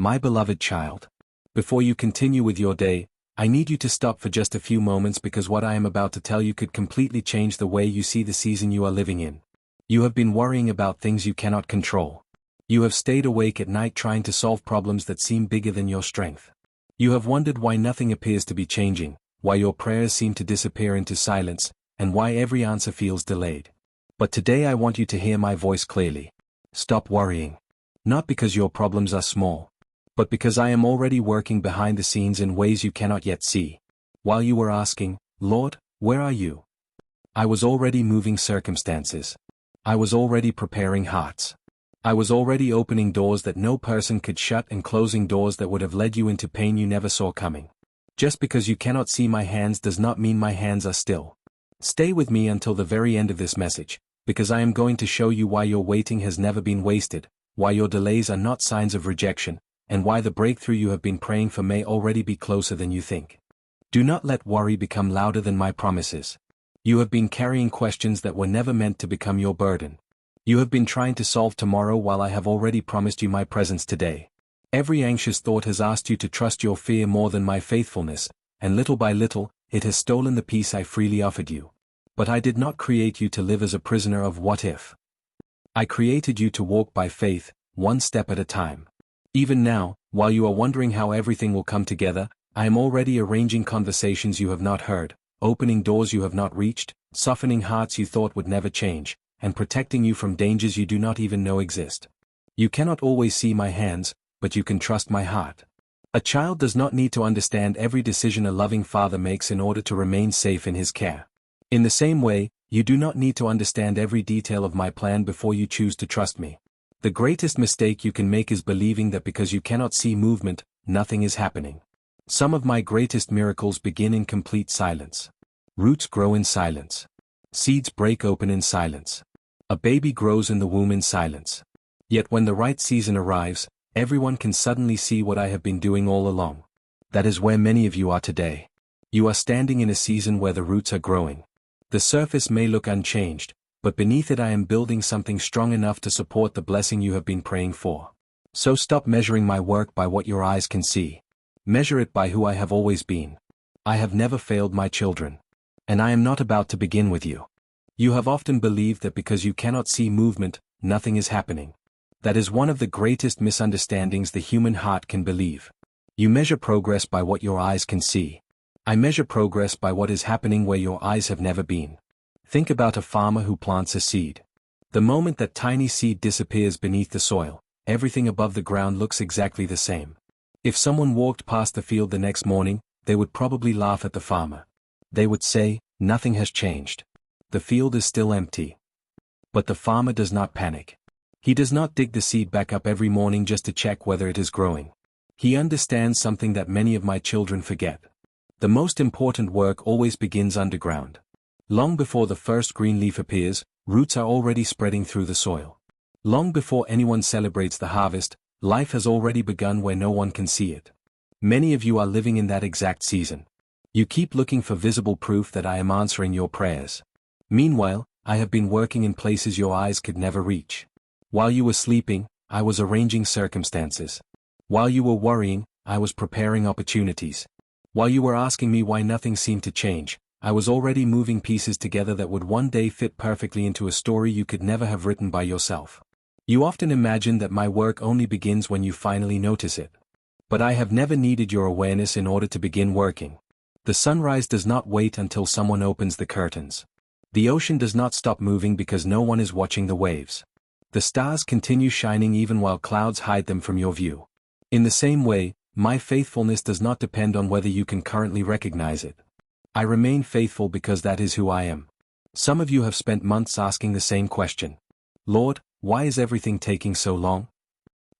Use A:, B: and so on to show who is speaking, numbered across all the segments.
A: My beloved child. Before you continue with your day, I need you to stop for just a few moments because what I am about to tell you could completely change the way you see the season you are living in. You have been worrying about things you cannot control. You have stayed awake at night trying to solve problems that seem bigger than your strength. You have wondered why nothing appears to be changing, why your prayers seem to disappear into silence, and why every answer feels delayed. But today I want you to hear my voice clearly. Stop worrying. Not because your problems are small, but because I am already working behind the scenes in ways you cannot yet see. While you were asking, Lord, where are you? I was already moving circumstances. I was already preparing hearts. I was already opening doors that no person could shut and closing doors that would have led you into pain you never saw coming. Just because you cannot see my hands does not mean my hands are still. Stay with me until the very end of this message, because I am going to show you why your waiting has never been wasted, why your delays are not signs of rejection, and why the breakthrough you have been praying for may already be closer than you think. Do not let worry become louder than my promises. You have been carrying questions that were never meant to become your burden. You have been trying to solve tomorrow while I have already promised you my presence today. Every anxious thought has asked you to trust your fear more than my faithfulness, and little by little, it has stolen the peace I freely offered you. But I did not create you to live as a prisoner of what if. I created you to walk by faith, one step at a time. Even now, while you are wondering how everything will come together, I am already arranging conversations you have not heard, opening doors you have not reached, softening hearts you thought would never change, and protecting you from dangers you do not even know exist. You cannot always see my hands, but you can trust my heart. A child does not need to understand every decision a loving father makes in order to remain safe in his care. In the same way, you do not need to understand every detail of my plan before you choose to trust me. The greatest mistake you can make is believing that because you cannot see movement, nothing is happening. Some of my greatest miracles begin in complete silence. Roots grow in silence. Seeds break open in silence. A baby grows in the womb in silence. Yet when the right season arrives, everyone can suddenly see what I have been doing all along. That is where many of you are today. You are standing in a season where the roots are growing. The surface may look unchanged, but beneath it I am building something strong enough to support the blessing you have been praying for. So stop measuring my work by what your eyes can see. Measure it by who I have always been. I have never failed my children. And I am not about to begin with you. You have often believed that because you cannot see movement, nothing is happening. That is one of the greatest misunderstandings the human heart can believe. You measure progress by what your eyes can see. I measure progress by what is happening where your eyes have never been. Think about a farmer who plants a seed. The moment that tiny seed disappears beneath the soil, everything above the ground looks exactly the same. If someone walked past the field the next morning, they would probably laugh at the farmer. They would say, nothing has changed. The field is still empty. But the farmer does not panic. He does not dig the seed back up every morning just to check whether it is growing. He understands something that many of my children forget. The most important work always begins underground. Long before the first green leaf appears, roots are already spreading through the soil. Long before anyone celebrates the harvest, life has already begun where no one can see it. Many of you are living in that exact season. You keep looking for visible proof that I am answering your prayers. Meanwhile, I have been working in places your eyes could never reach. While you were sleeping, I was arranging circumstances. While you were worrying, I was preparing opportunities. While you were asking me why nothing seemed to change, I was already moving pieces together that would one day fit perfectly into a story you could never have written by yourself. You often imagine that my work only begins when you finally notice it. But I have never needed your awareness in order to begin working. The sunrise does not wait until someone opens the curtains. The ocean does not stop moving because no one is watching the waves. The stars continue shining even while clouds hide them from your view. In the same way, my faithfulness does not depend on whether you can currently recognize it. I remain faithful because that is who I am. Some of you have spent months asking the same question. Lord, why is everything taking so long?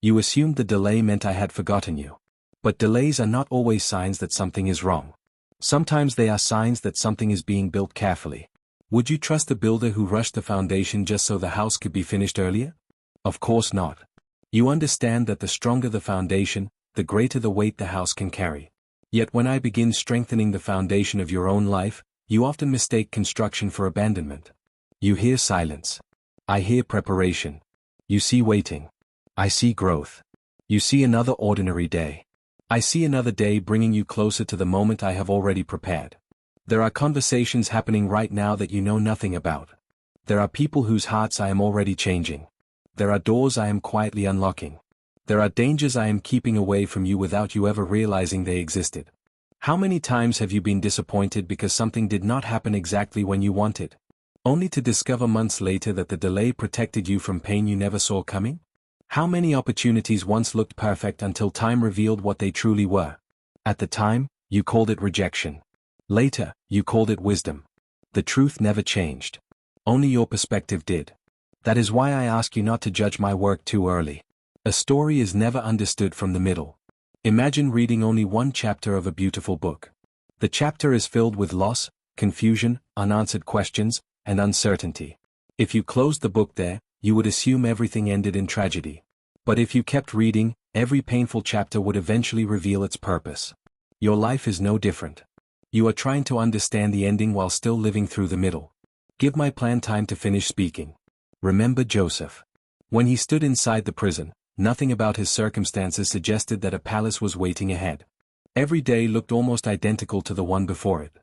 A: You assumed the delay meant I had forgotten you. But delays are not always signs that something is wrong. Sometimes they are signs that something is being built carefully. Would you trust the builder who rushed the foundation just so the house could be finished earlier? Of course not. You understand that the stronger the foundation, the greater the weight the house can carry. Yet when I begin strengthening the foundation of your own life, you often mistake construction for abandonment. You hear silence. I hear preparation. You see waiting. I see growth. You see another ordinary day. I see another day bringing you closer to the moment I have already prepared. There are conversations happening right now that you know nothing about. There are people whose hearts I am already changing. There are doors I am quietly unlocking. There are dangers I am keeping away from you without you ever realizing they existed. How many times have you been disappointed because something did not happen exactly when you wanted, only to discover months later that the delay protected you from pain you never saw coming? How many opportunities once looked perfect until time revealed what they truly were? At the time, you called it rejection. Later, you called it wisdom. The truth never changed. Only your perspective did. That is why I ask you not to judge my work too early. A story is never understood from the middle. Imagine reading only one chapter of a beautiful book. The chapter is filled with loss, confusion, unanswered questions, and uncertainty. If you closed the book there, you would assume everything ended in tragedy. But if you kept reading, every painful chapter would eventually reveal its purpose. Your life is no different. You are trying to understand the ending while still living through the middle. Give my plan time to finish speaking. Remember Joseph. When he stood inside the prison, nothing about his circumstances suggested that a palace was waiting ahead. Every day looked almost identical to the one before it.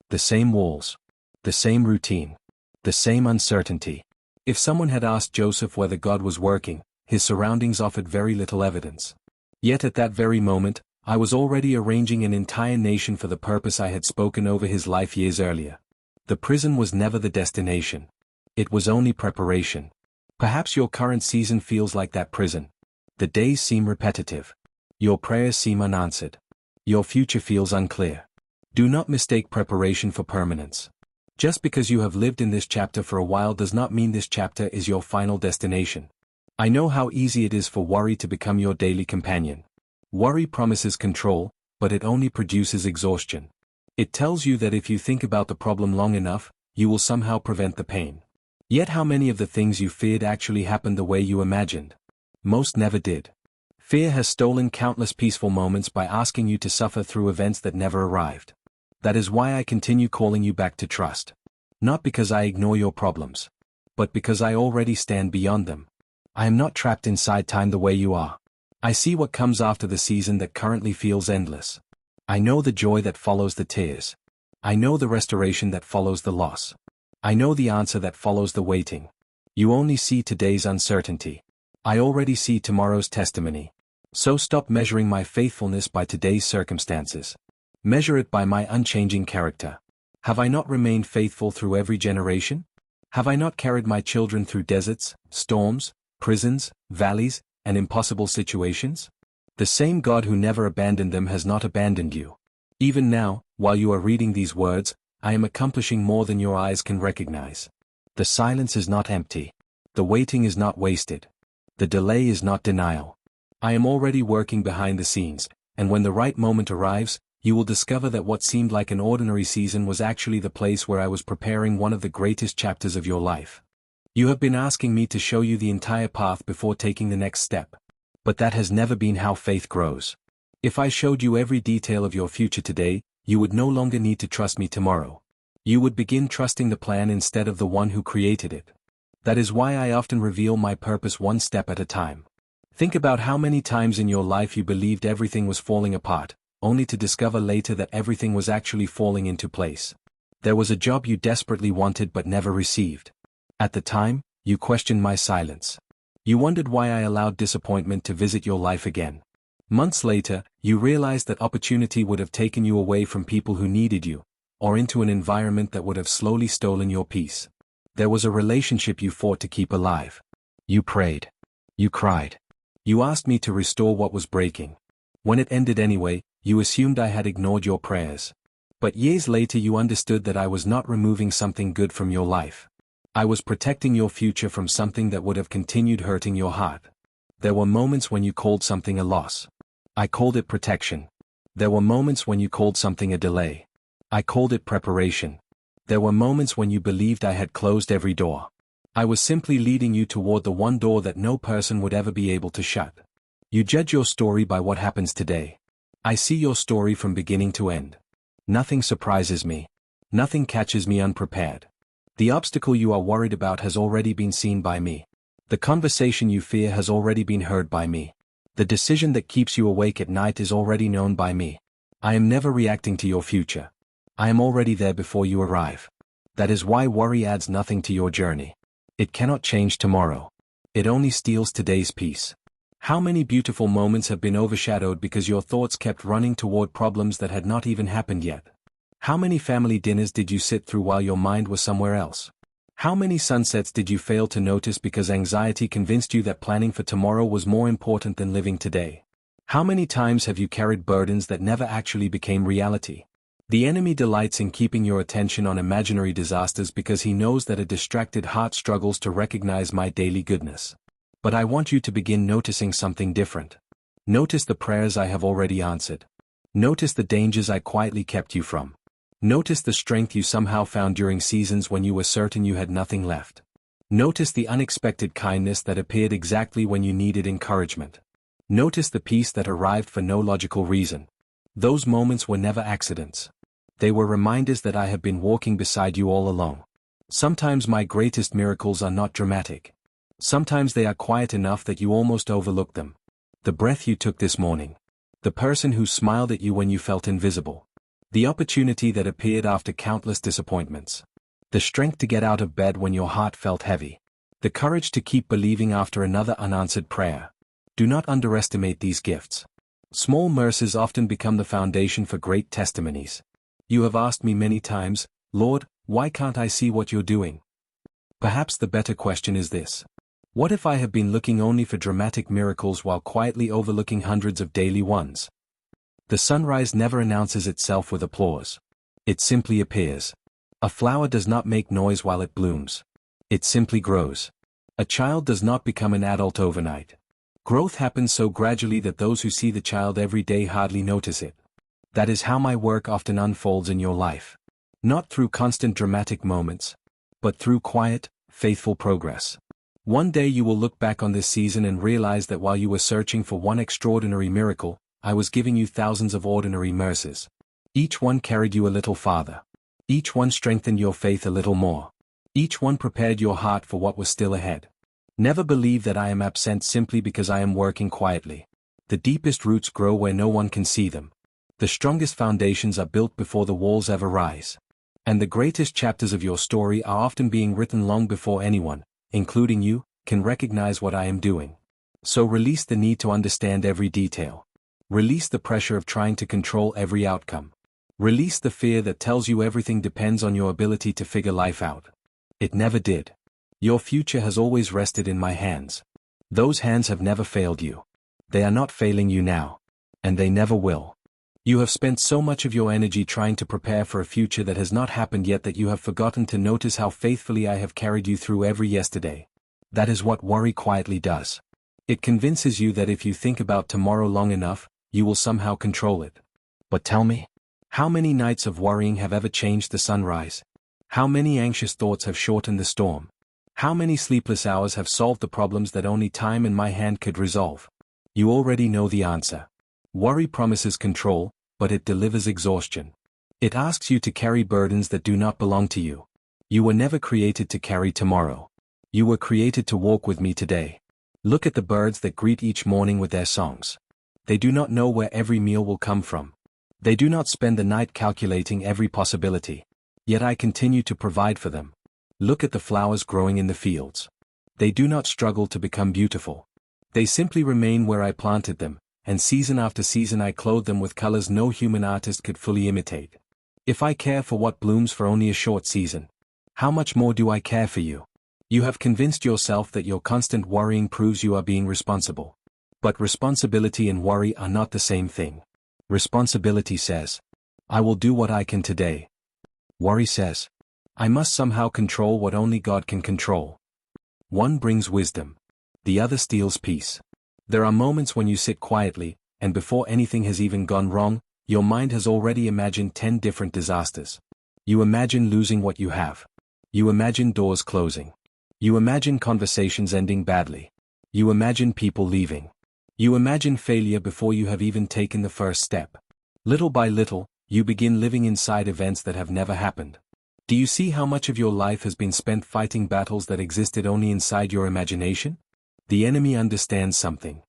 A: The same walls. The same routine. The same uncertainty. If someone had asked Joseph whether God was working, his surroundings offered very little evidence. Yet at that very moment, I was already arranging an entire nation for the purpose I had spoken over his life years earlier. The prison was never the destination. It was only preparation. Perhaps your current season feels like that prison. The days seem repetitive. Your prayers seem unanswered. Your future feels unclear. Do not mistake preparation for permanence. Just because you have lived in this chapter for a while does not mean this chapter is your final destination. I know how easy it is for worry to become your daily companion. Worry promises control, but it only produces exhaustion. It tells you that if you think about the problem long enough, you will somehow prevent the pain. Yet how many of the things you feared actually happened the way you imagined? Most never did. Fear has stolen countless peaceful moments by asking you to suffer through events that never arrived. That is why I continue calling you back to trust. Not because I ignore your problems, but because I already stand beyond them. I am not trapped inside time the way you are. I see what comes after the season that currently feels endless. I know the joy that follows the tears. I know the restoration that follows the loss. I know the answer that follows the waiting. You only see today's uncertainty. I already see tomorrow's testimony. So stop measuring my faithfulness by today's circumstances. Measure it by my unchanging character. Have I not remained faithful through every generation? Have I not carried my children through deserts, storms, prisons, valleys, and impossible situations? The same God who never abandoned them has not abandoned you. Even now, while you are reading these words, I am accomplishing more than your eyes can recognize. The silence is not empty. The waiting is not wasted. The delay is not denial. I am already working behind the scenes, and when the right moment arrives, you will discover that what seemed like an ordinary season was actually the place where I was preparing one of the greatest chapters of your life. You have been asking me to show you the entire path before taking the next step. But that has never been how faith grows. If I showed you every detail of your future today, you would no longer need to trust me tomorrow. You would begin trusting the plan instead of the one who created it. That is why I often reveal my purpose one step at a time. Think about how many times in your life you believed everything was falling apart, only to discover later that everything was actually falling into place. There was a job you desperately wanted but never received. At the time, you questioned my silence. You wondered why I allowed disappointment to visit your life again. Months later, you realized that opportunity would have taken you away from people who needed you, or into an environment that would have slowly stolen your peace. There was a relationship you fought to keep alive. You prayed. You cried. You asked me to restore what was breaking. When it ended anyway, you assumed I had ignored your prayers. But years later you understood that I was not removing something good from your life. I was protecting your future from something that would have continued hurting your heart. There were moments when you called something a loss. I called it protection. There were moments when you called something a delay. I called it preparation. There were moments when you believed I had closed every door. I was simply leading you toward the one door that no person would ever be able to shut. You judge your story by what happens today. I see your story from beginning to end. Nothing surprises me. Nothing catches me unprepared. The obstacle you are worried about has already been seen by me. The conversation you fear has already been heard by me. The decision that keeps you awake at night is already known by me. I am never reacting to your future. I am already there before you arrive. That is why worry adds nothing to your journey. It cannot change tomorrow. It only steals today's peace. How many beautiful moments have been overshadowed because your thoughts kept running toward problems that had not even happened yet? How many family dinners did you sit through while your mind was somewhere else? How many sunsets did you fail to notice because anxiety convinced you that planning for tomorrow was more important than living today? How many times have you carried burdens that never actually became reality? The enemy delights in keeping your attention on imaginary disasters because he knows that a distracted heart struggles to recognize my daily goodness. But I want you to begin noticing something different. Notice the prayers I have already answered. Notice the dangers I quietly kept you from. Notice the strength you somehow found during seasons when you were certain you had nothing left. Notice the unexpected kindness that appeared exactly when you needed encouragement. Notice the peace that arrived for no logical reason. Those moments were never accidents. They were reminders that I have been walking beside you all along. Sometimes my greatest miracles are not dramatic. Sometimes they are quiet enough that you almost overlook them. The breath you took this morning. The person who smiled at you when you felt invisible. The opportunity that appeared after countless disappointments. The strength to get out of bed when your heart felt heavy. The courage to keep believing after another unanswered prayer. Do not underestimate these gifts. Small mercies often become the foundation for great testimonies. You have asked me many times, Lord, why can't I see what you're doing? Perhaps the better question is this. What if I have been looking only for dramatic miracles while quietly overlooking hundreds of daily ones? The sunrise never announces itself with applause. It simply appears. A flower does not make noise while it blooms. It simply grows. A child does not become an adult overnight. Growth happens so gradually that those who see the child every day hardly notice it. That is how my work often unfolds in your life. Not through constant dramatic moments, but through quiet, faithful progress. One day you will look back on this season and realize that while you were searching for one extraordinary miracle, I was giving you thousands of ordinary mercies. Each one carried you a little farther. Each one strengthened your faith a little more. Each one prepared your heart for what was still ahead. Never believe that I am absent simply because I am working quietly. The deepest roots grow where no one can see them. The strongest foundations are built before the walls ever rise. And the greatest chapters of your story are often being written long before anyone, including you, can recognize what I am doing. So release the need to understand every detail. Release the pressure of trying to control every outcome. Release the fear that tells you everything depends on your ability to figure life out. It never did. Your future has always rested in my hands. Those hands have never failed you. They are not failing you now. And they never will. You have spent so much of your energy trying to prepare for a future that has not happened yet that you have forgotten to notice how faithfully I have carried you through every yesterday. That is what worry quietly does. It convinces you that if you think about tomorrow long enough, you will somehow control it. But tell me, how many nights of worrying have ever changed the sunrise? How many anxious thoughts have shortened the storm? How many sleepless hours have solved the problems that only time in my hand could resolve? You already know the answer. Worry promises control, but it delivers exhaustion. It asks you to carry burdens that do not belong to you. You were never created to carry tomorrow. You were created to walk with me today. Look at the birds that greet each morning with their songs. They do not know where every meal will come from. They do not spend the night calculating every possibility. Yet I continue to provide for them. Look at the flowers growing in the fields. They do not struggle to become beautiful. They simply remain where I planted them, and season after season I clothe them with colors no human artist could fully imitate. If I care for what blooms for only a short season, how much more do I care for you? You have convinced yourself that your constant worrying proves you are being responsible. But responsibility and worry are not the same thing. Responsibility says, I will do what I can today. Worry says, I must somehow control what only God can control. One brings wisdom. The other steals peace. There are moments when you sit quietly, and before anything has even gone wrong, your mind has already imagined 10 different disasters. You imagine losing what you have. You imagine doors closing. You imagine conversations ending badly. You imagine people leaving. You imagine failure before you have even taken the first step. Little by little, you begin living inside events that have never happened. Do you see how much of your life has been spent fighting battles that existed only inside your imagination? The enemy understands something.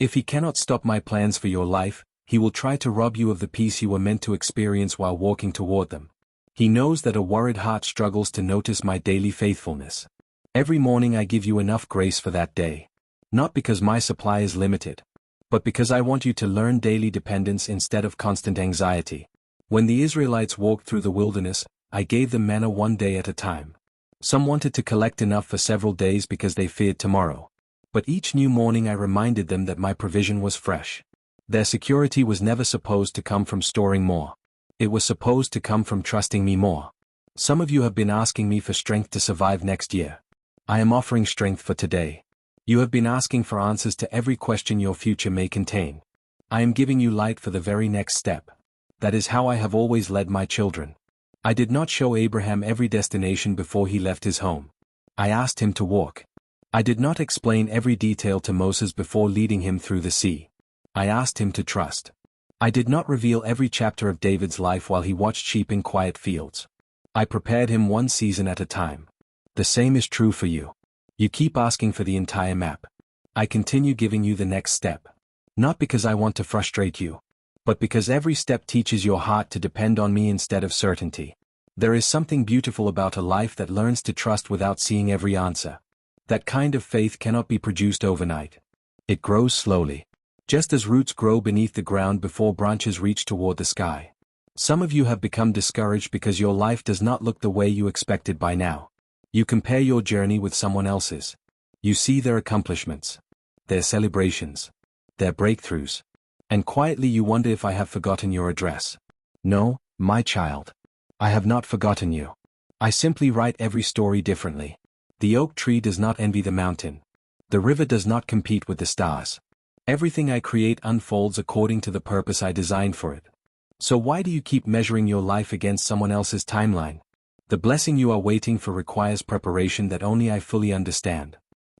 A: If he cannot stop my plans for your life, he will try to rob you of the peace you were meant to experience while walking toward them. He knows that a worried heart struggles to notice my daily faithfulness. Every morning I give you enough grace for that day. Not because my supply is limited, but because I want you to learn daily dependence instead of constant anxiety. When the Israelites walked through the wilderness, I gave them manna one day at a time. Some wanted to collect enough for several days because they feared tomorrow. But each new morning I reminded them that my provision was fresh. Their security was never supposed to come from storing more. It was supposed to come from trusting me more. Some of you have been asking me for strength to survive next year. I am offering strength for today. You have been asking for answers to every question your future may contain. I am giving you light for the very next step. That is how I have always led my children. I did not show Abraham every destination before he left his home. I asked him to walk. I did not explain every detail to Moses before leading him through the sea. I asked him to trust. I did not reveal every chapter of David's life while he watched sheep in quiet fields. I prepared him one season at a time. The same is true for you. You keep asking for the entire map. I continue giving you the next step. Not because I want to frustrate you, but because every step teaches your heart to depend on me instead of certainty. There is something beautiful about a life that learns to trust without seeing every answer. That kind of faith cannot be produced overnight. It grows slowly. Just as roots grow beneath the ground before branches reach toward the sky. Some of you have become discouraged because your life does not look the way you expected by now. You compare your journey with someone else's. You see their accomplishments, their celebrations, their breakthroughs, and quietly you wonder if I have forgotten your address. No, my child. I have not forgotten you. I simply write every story differently. The oak tree does not envy the mountain. The river does not compete with the stars. Everything I create unfolds according to the purpose I designed for it. So why do you keep measuring your life against someone else's timeline? The blessing you are waiting for requires preparation that only I fully understand.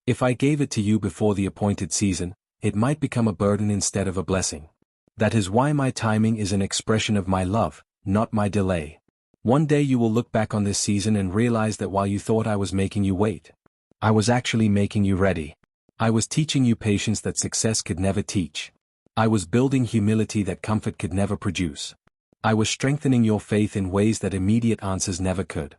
A: If I gave it to you before the appointed season, it might become a burden instead of a blessing. That is why my timing is an expression of my love, not my delay. One day you will look back on this season and realize that while you thought I was making you wait, I was actually making you ready. I was teaching you patience that success could never teach. I was building humility that comfort could never produce. I was strengthening your faith in ways that immediate answers never could.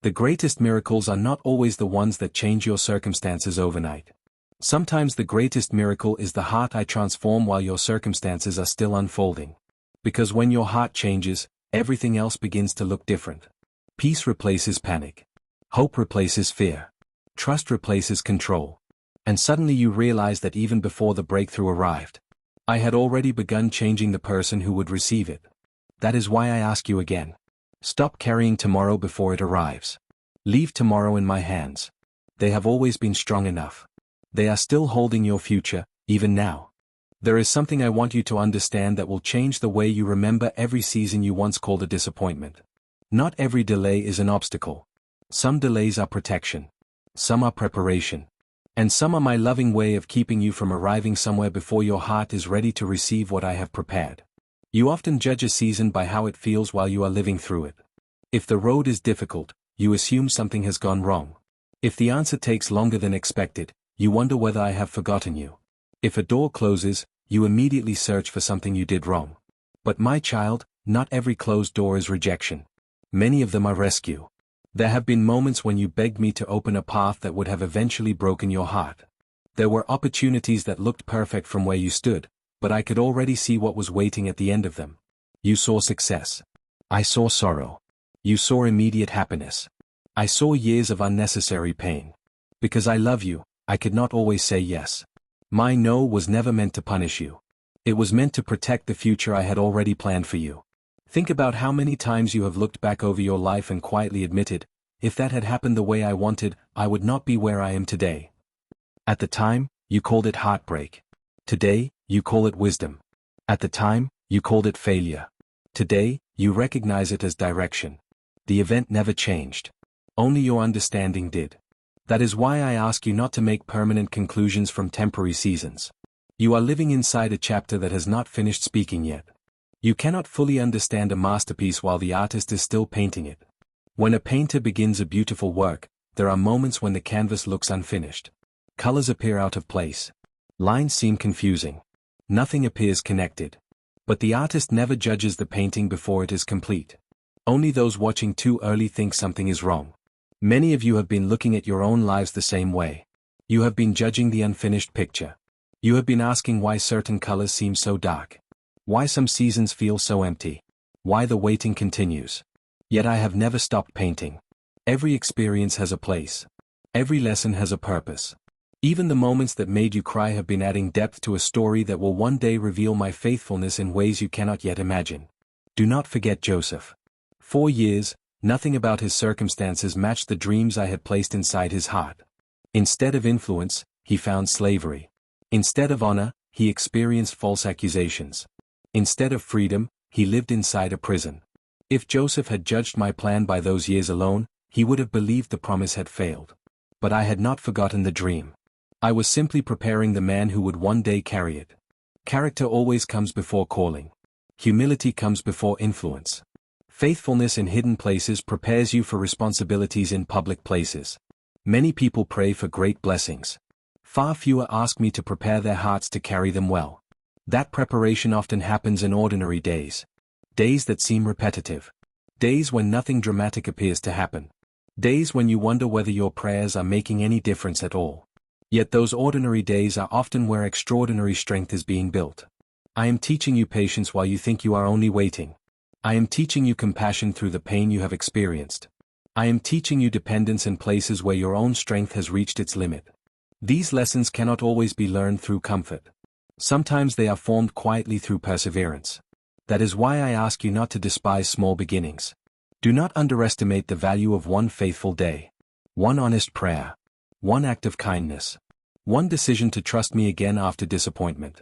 A: The greatest miracles are not always the ones that change your circumstances overnight. Sometimes the greatest miracle is the heart I transform while your circumstances are still unfolding. Because when your heart changes, everything else begins to look different. Peace replaces panic. Hope replaces fear. Trust replaces control. And suddenly you realize that even before the breakthrough arrived, I had already begun changing the person who would receive it. That is why I ask you again. Stop carrying tomorrow before it arrives. Leave tomorrow in my hands. They have always been strong enough. They are still holding your future, even now. There is something I want you to understand that will change the way you remember every season you once called a disappointment. Not every delay is an obstacle. Some delays are protection. Some are preparation. And some are my loving way of keeping you from arriving somewhere before your heart is ready to receive what I have prepared. You often judge a season by how it feels while you are living through it. If the road is difficult, you assume something has gone wrong. If the answer takes longer than expected, you wonder whether I have forgotten you. If a door closes, you immediately search for something you did wrong. But my child, not every closed door is rejection. Many of them are rescue. There have been moments when you begged me to open a path that would have eventually broken your heart. There were opportunities that looked perfect from where you stood, but I could already see what was waiting at the end of them. You saw success. I saw sorrow. You saw immediate happiness. I saw years of unnecessary pain. Because I love you, I could not always say yes. My no was never meant to punish you. It was meant to protect the future I had already planned for you. Think about how many times you have looked back over your life and quietly admitted, if that had happened the way I wanted, I would not be where I am today. At the time, you called it heartbreak. Today, you call it wisdom. At the time, you called it failure. Today, you recognize it as direction. The event never changed. Only your understanding did. That is why I ask you not to make permanent conclusions from temporary seasons. You are living inside a chapter that has not finished speaking yet. You cannot fully understand a masterpiece while the artist is still painting it. When a painter begins a beautiful work, there are moments when the canvas looks unfinished. Colors appear out of place. Lines seem confusing. Nothing appears connected. But the artist never judges the painting before it is complete. Only those watching too early think something is wrong. Many of you have been looking at your own lives the same way. You have been judging the unfinished picture. You have been asking why certain colors seem so dark. Why some seasons feel so empty. Why the waiting continues. Yet I have never stopped painting. Every experience has a place. Every lesson has a purpose. Even the moments that made you cry have been adding depth to a story that will one day reveal my faithfulness in ways you cannot yet imagine. Do not forget Joseph. 4 years, nothing about his circumstances matched the dreams I had placed inside his heart. Instead of influence, he found slavery. Instead of honor, he experienced false accusations. Instead of freedom, he lived inside a prison. If Joseph had judged my plan by those years alone, he would have believed the promise had failed. But I had not forgotten the dream. I was simply preparing the man who would one day carry it. Character always comes before calling. Humility comes before influence. Faithfulness in hidden places prepares you for responsibilities in public places. Many people pray for great blessings. Far fewer ask me to prepare their hearts to carry them well. That preparation often happens in ordinary days. Days that seem repetitive. Days when nothing dramatic appears to happen. Days when you wonder whether your prayers are making any difference at all. Yet those ordinary days are often where extraordinary strength is being built. I am teaching you patience while you think you are only waiting. I am teaching you compassion through the pain you have experienced. I am teaching you dependence in places where your own strength has reached its limit. These lessons cannot always be learned through comfort. Sometimes they are formed quietly through perseverance. That is why I ask you not to despise small beginnings. Do not underestimate the value of one faithful day. One honest prayer. One act of kindness. One decision to trust me again after disappointment.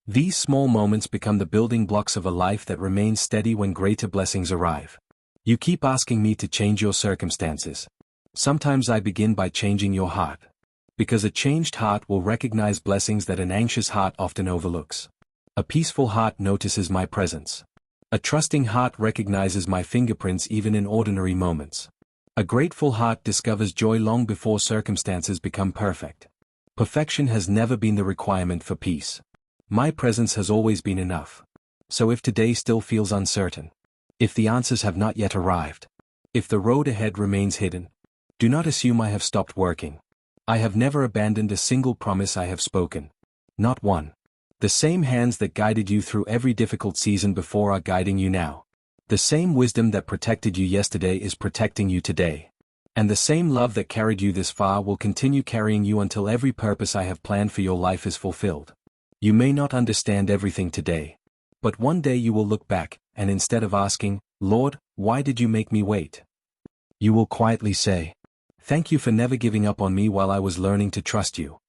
A: These small moments become the building blocks of a life that remains steady when greater blessings arrive. You keep asking me to change your circumstances. Sometimes I begin by changing your heart. Because a changed heart will recognize blessings that an anxious heart often overlooks. A peaceful heart notices my presence. A trusting heart recognizes my fingerprints even in ordinary moments. A grateful heart discovers joy long before circumstances become perfect. Perfection has never been the requirement for peace. My presence has always been enough. So if today still feels uncertain, if the answers have not yet arrived, if the road ahead remains hidden, do not assume I have stopped working. I have never abandoned a single promise I have spoken. Not one. The same hands that guided you through every difficult season before are guiding you now. The same wisdom that protected you yesterday is protecting you today. And the same love that carried you this far will continue carrying you until every purpose I have planned for your life is fulfilled. You may not understand everything today. But one day you will look back, and instead of asking, "Lord, why did you make me wait?" you will quietly say, "Thank you for never giving up on me while I was learning to trust you."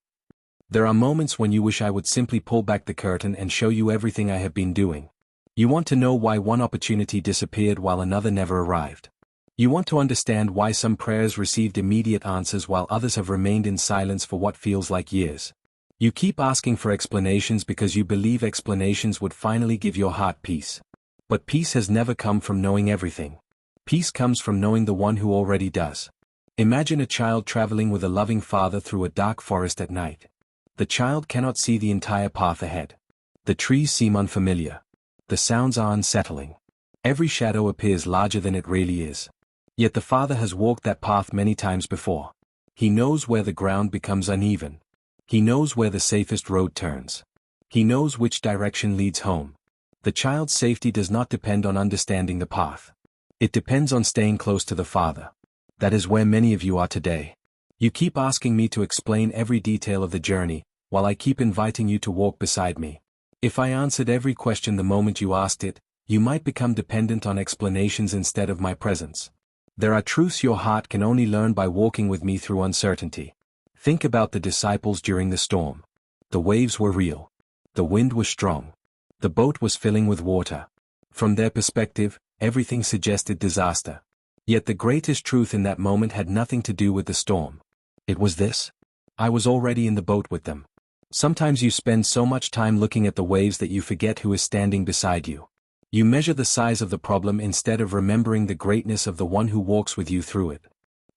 A: There are moments when you wish I would simply pull back the curtain and show you everything I have been doing. You want to know why one opportunity disappeared while another never arrived. You want to understand why some prayers received immediate answers while others have remained in silence for what feels like years. You keep asking for explanations because you believe explanations would finally give your heart peace. But peace has never come from knowing everything. Peace comes from knowing the one who already does. Imagine a child traveling with a loving father through a dark forest at night. The child cannot see the entire path ahead. The trees seem unfamiliar. The sounds are unsettling. Every shadow appears larger than it really is. Yet the father has walked that path many times before. He knows where the ground becomes uneven. He knows where the safest road turns. He knows which direction leads home. The child's safety does not depend on understanding the path. It depends on staying close to the father. That is where many of you are today. You keep asking me to explain every detail of the journey, while I keep inviting you to walk beside me. If I answered every question the moment you asked it, you might become dependent on explanations instead of my presence. There are truths your heart can only learn by walking with me through uncertainty. Think about the disciples during the storm. The waves were real. The wind was strong. The boat was filling with water. From their perspective, everything suggested disaster. Yet the greatest truth in that moment had nothing to do with the storm. It was this: I was already in the boat with them. Sometimes you spend so much time looking at the waves that you forget who is standing beside you. You measure the size of the problem instead of remembering the greatness of the one who walks with you through it.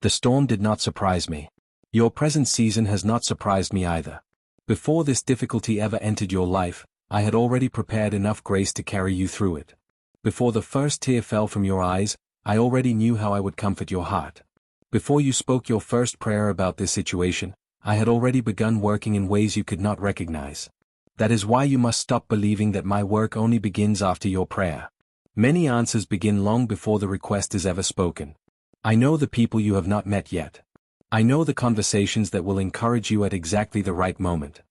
A: The storm did not surprise me. Your present season has not surprised me either. Before this difficulty ever entered your life, I had already prepared enough grace to carry you through it. Before the first tear fell from your eyes, I already knew how I would comfort your heart. Before you spoke your first prayer about this situation, I had already begun working in ways you could not recognize. That is why you must stop believing that my work only begins after your prayer. Many answers begin long before the request is ever spoken. I know the people you have not met yet. I know the conversations that will encourage you at exactly the right moment.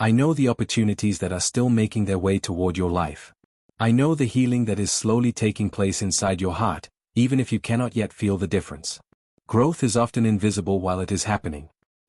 A: I know the opportunities that are still making their way toward your life. I know the healing that is slowly taking place inside your heart, even if you cannot yet feel the difference. Growth is often invisible while it is happening.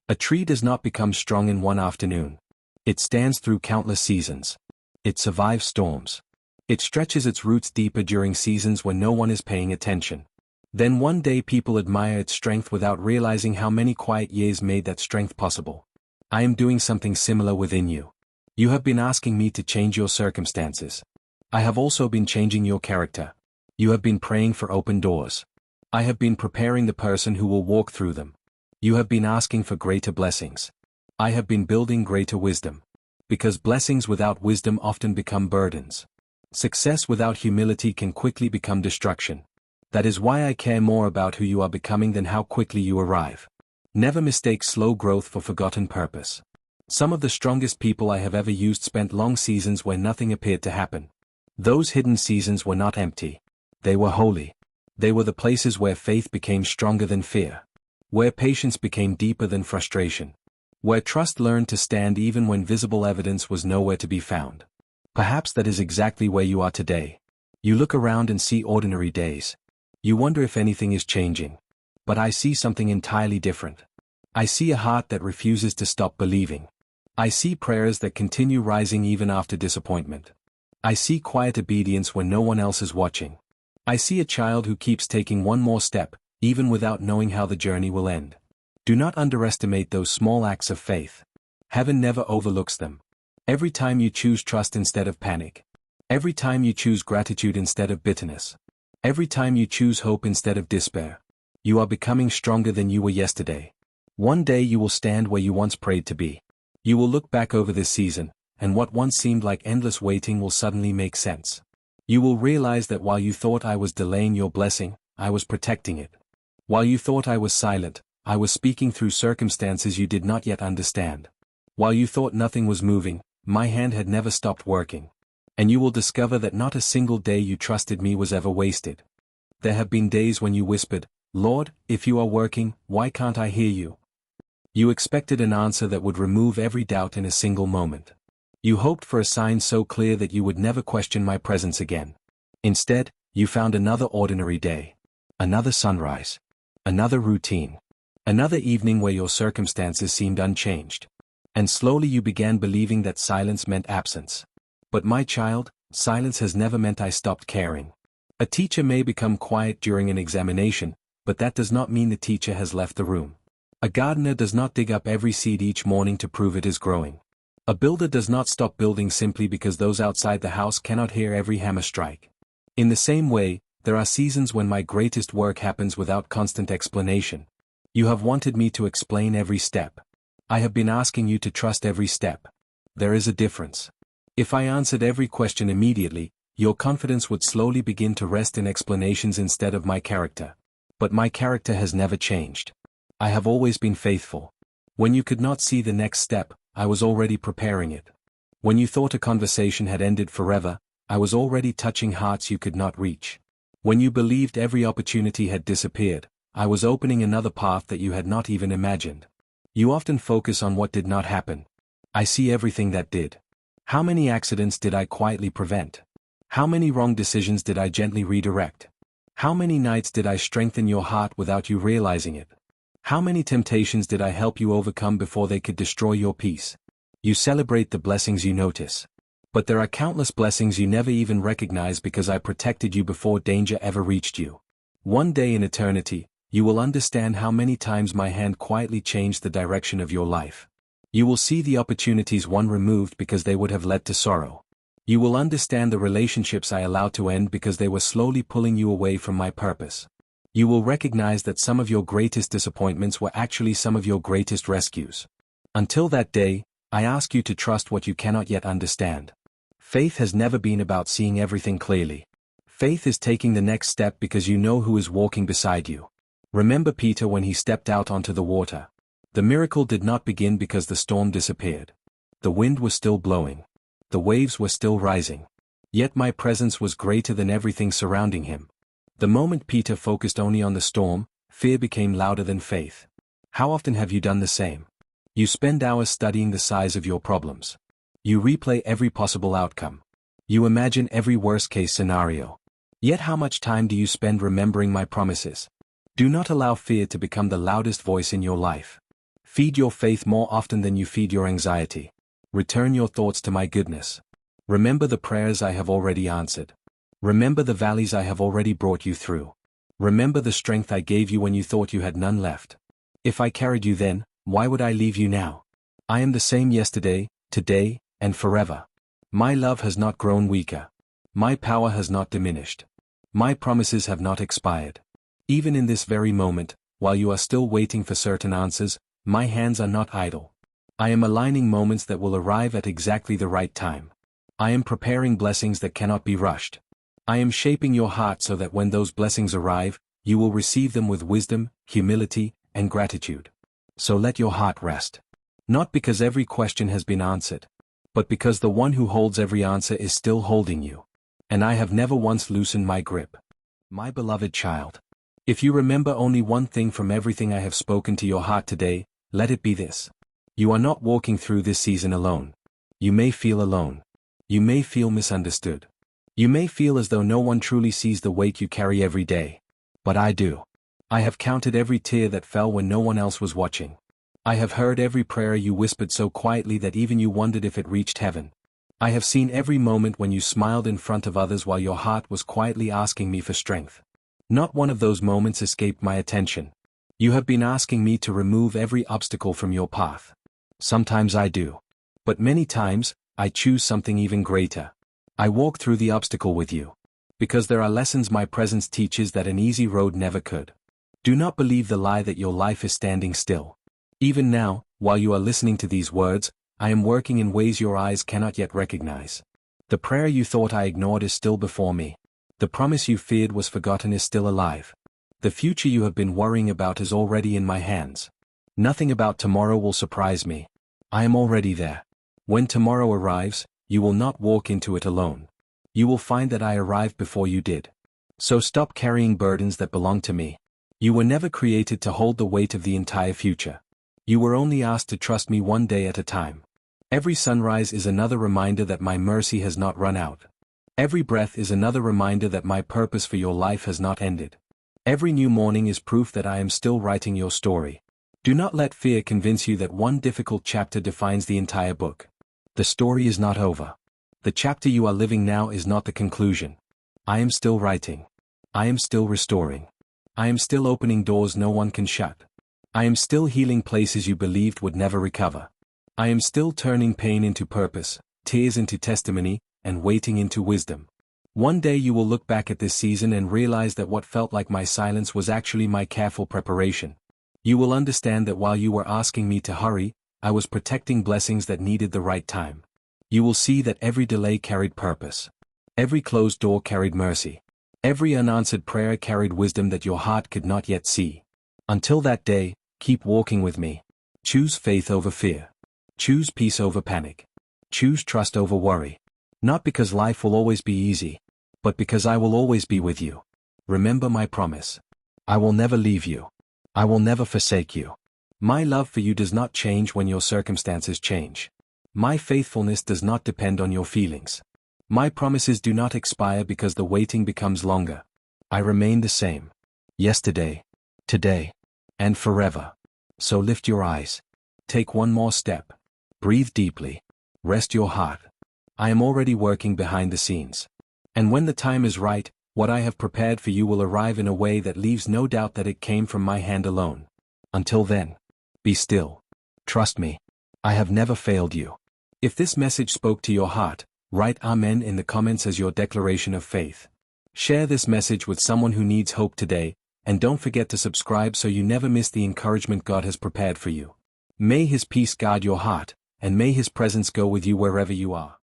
A: A tree does not become strong in one afternoon. It stands through countless seasons. It survives storms. It stretches its roots deeper during seasons when no one is paying attention. Then one day people admire its strength without realizing how many quiet years made that strength possible. I am doing something similar within you. You have been asking me to change your circumstances. I have also been changing your character. You have been praying for open doors. I have been preparing the person who will walk through them. You have been asking for greater blessings. I have been building greater wisdom. Because blessings without wisdom often become burdens. Success without humility can quickly become destruction. That is why I care more about who you are becoming than how quickly you arrive. Never mistake slow growth for forgotten purpose. Some of the strongest people I have ever used spent long seasons where nothing appeared to happen. Those hidden seasons were not empty. They were holy. They were the places where faith became stronger than fear. Where patience became deeper than frustration. Where trust learned to stand even when visible evidence was nowhere to be found. Perhaps that is exactly where you are today. You look around and see ordinary days. You wonder if anything is changing. But I see something entirely different. I see a heart that refuses to stop believing. I see prayers that continue rising even after disappointment. I see quiet obedience when no one else is watching. I see a child who keeps taking one more step, even without knowing how the journey will end. Do not underestimate those small acts of faith. Heaven never overlooks them. Every time you choose trust instead of panic. Every time you choose gratitude instead of bitterness. Every time you choose hope instead of despair. You are becoming stronger than you were yesterday. One day you will stand where you once prayed to be. You will look back over this season, and what once seemed like endless waiting will suddenly make sense. You will realize that while you thought I was delaying your blessing, I was protecting it. While you thought I was silent, I was speaking through circumstances you did not yet understand. While you thought nothing was moving, my hand had never stopped working. And you will discover that not a single day you trusted me was ever wasted. There have been days when you whispered, "Lord, if you are working, why can't I hear you?" You expected an answer that would remove every doubt in a single moment. You hoped for a sign so clear that you would never question my presence again. Instead, you found another ordinary day. Another sunrise. Another routine. Another evening where your circumstances seemed unchanged. And slowly you began believing that silence meant absence. But my child, silence has never meant I stopped caring. A teacher may become quiet during an examination, but that does not mean the teacher has left the room. A gardener does not dig up every seed each morning to prove it is growing. A builder does not stop building simply because those outside the house cannot hear every hammer strike. In the same way, there are seasons when my greatest work happens without constant explanation. You have wanted me to explain every step. I have been asking you to trust every step. There is a difference. If I answered every question immediately, your confidence would slowly begin to rest in explanations instead of my character. But my character has never changed. I have always been faithful. When you could not see the next step, I was already preparing it. When you thought a conversation had ended forever, I was already touching hearts you could not reach. When you believed every opportunity had disappeared, I was opening another path that you had not even imagined. You often focus on what did not happen. I see everything that did. How many accidents did I quietly prevent? How many wrong decisions did I gently redirect? How many nights did I strengthen your heart without you realizing it? How many temptations did I help you overcome before they could destroy your peace? You celebrate the blessings you notice. But there are countless blessings you never even recognize because I protected you before danger ever reached you. One day in eternity, you will understand how many times my hand quietly changed the direction of your life. You will see the opportunities one removed because they would have led to sorrow. You will understand the relationships I allowed to end because they were slowly pulling you away from my purpose. You will recognize that some of your greatest disappointments were actually some of your greatest rescues. Until that day, I ask you to trust what you cannot yet understand. Faith has never been about seeing everything clearly. Faith is taking the next step because you know who is walking beside you. Remember Peter when he stepped out onto the water. The miracle did not begin because the storm disappeared. The wind was still blowing. The waves were still rising. Yet my presence was greater than everything surrounding him. The moment Peter focused only on the storm, fear became louder than faith. How often have you done the same? You spend hours studying the size of your problems. You replay every possible outcome. You imagine every worst-case scenario. Yet how much time do you spend remembering my promises? Do not allow fear to become the loudest voice in your life. Feed your faith more often than you feed your anxiety. Return your thoughts to my goodness. Remember the prayers I have already answered. Remember the valleys I have already brought you through. Remember the strength I gave you when you thought you had none left. If I carried you then, why would I leave you now? I am the same yesterday, today, and forever. My love has not grown weaker. My power has not diminished. My promises have not expired. Even in this very moment, while you are still waiting for certain answers, my hands are not idle. I am aligning moments that will arrive at exactly the right time. I am preparing blessings that cannot be rushed. I am shaping your heart so that when those blessings arrive, you will receive them with wisdom, humility, and gratitude. So let your heart rest. Not because every question has been answered, but because the one who holds every answer is still holding you. And I have never once loosened my grip. My beloved child, if you remember only one thing from everything I have spoken to your heart today, let it be this. You are not walking through this season alone. You may feel alone. You may feel misunderstood. You may feel as though no one truly sees the weight you carry every day. But I do. I have counted every tear that fell when no one else was watching. I have heard every prayer you whispered so quietly that even you wondered if it reached heaven. I have seen every moment when you smiled in front of others while your heart was quietly asking me for strength. Not one of those moments escaped my attention. You have been asking me to remove every obstacle from your path. Sometimes I do. But many times, I choose something even greater. I walk through the obstacle with you. Because there are lessons my presence teaches that an easy road never could. Do not believe the lie that your life is standing still. Even now, while you are listening to these words, I am working in ways your eyes cannot yet recognize. The prayer you thought I ignored is still before me. The promise you feared was forgotten is still alive. The future you have been worrying about is already in my hands. Nothing about tomorrow will surprise me. I am already there. When tomorrow arrives, you will not walk into it alone. You will find that I arrived before you did. So stop carrying burdens that belong to me. You were never created to hold the weight of the entire future. You were only asked to trust me one day at a time. Every sunrise is another reminder that my mercy has not run out. Every breath is another reminder that my purpose for your life has not ended. Every new morning is proof that I am still writing your story. Do not let fear convince you that one difficult chapter defines the entire book. The story is not over. The chapter you are living now is not the conclusion. I am still writing. I am still restoring. I am still opening doors no one can shut. I am still healing places you believed would never recover. I am still turning pain into purpose, tears into testimony, and waiting into wisdom. One day you will look back at this season and realize that what felt like my silence was actually my careful preparation. You will understand that while you were asking me to hurry, I was protecting blessings that needed the right time. You will see that every delay carried purpose. Every closed door carried mercy. Every unanswered prayer carried wisdom that your heart could not yet see. Until that day, keep walking with me. Choose faith over fear. Choose peace over panic. Choose trust over worry. Not because life will always be easy, but because I will always be with you. Remember my promise. I will never leave you. I will never forsake you. My love for you does not change when your circumstances change. My faithfulness does not depend on your feelings. My promises do not expire because the waiting becomes longer. I remain the same. Yesterday, today, and forever. So lift your eyes. Take one more step. Breathe deeply. Rest your heart. I am already working behind the scenes. And when the time is right, what I have prepared for you will arrive in a way that leaves no doubt that it came from my hand alone. Until then, be still. Trust me. I have never failed you. If this message spoke to your heart, write Amen in the comments as your declaration of faith. Share this message with someone who needs hope today, and don't forget to subscribe so you never miss the encouragement God has prepared for you. May His peace guard your heart, and may His presence go with you wherever you are.